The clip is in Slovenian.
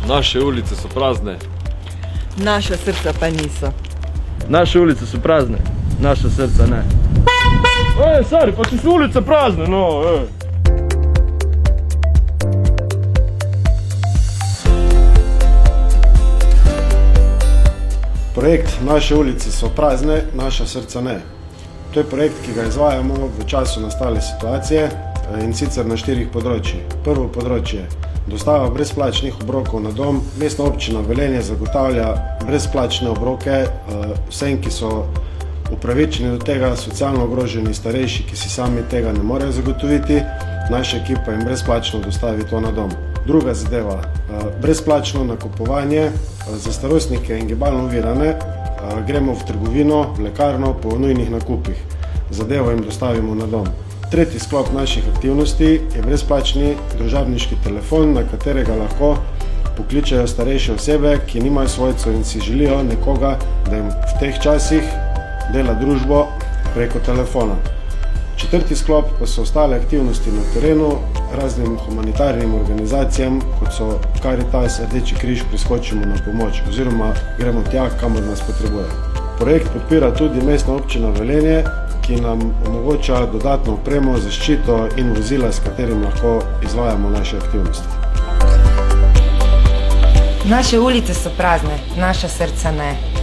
Naše ulice so prazne. Naša srca pa niso. Naše ulice so prazne, naša srca ne. Sari, pa če so ulice prazne, no, Projekt Naše ulice so prazne, naša srca ne. To je projekt, ki ga izvajamo v času nastale situacije in sicer na 4 področjih. Prvo področje je dostava brezplačnih obrokov na dom. Mestna občina Velenje zagotavlja brezplačne obroke vsem, ki so upravičeni do tega, socialno ogroženi starejši, ki si sami tega ne morejo zagotoviti. Naša ekipa jim brezplačno dostavi to na dom. Druga zadeva, brezplačno nakupovanje za starostnike in gibalno ovirane. Gremo v trgovino, v lekarno po nujnih nakupih. Zadevo jim dostavimo na dom. Tretji sklop naših aktivnosti je brezplačni družabniški telefon, na katerega lahko pokličejo starejše osebe, ki nimajo svojcev in si želijo nekoga, da jim v teh časih dela družbo preko telefona. Četrti sklop pa so ostale aktivnosti na terenu, raznim humanitarnim organizacijam, kot so Karitas, Rdeči križ, priskočimo na pomoč oziroma gremo tja, kamor nas potrebuje. Projekt podpira tudi Mestna občina Velenje, ki nam omogoča dodatno opremo, zaščito in vozila, s katerim lahko izvajamo naše aktivnosti. Naše ulice so prazne, naša srca ne.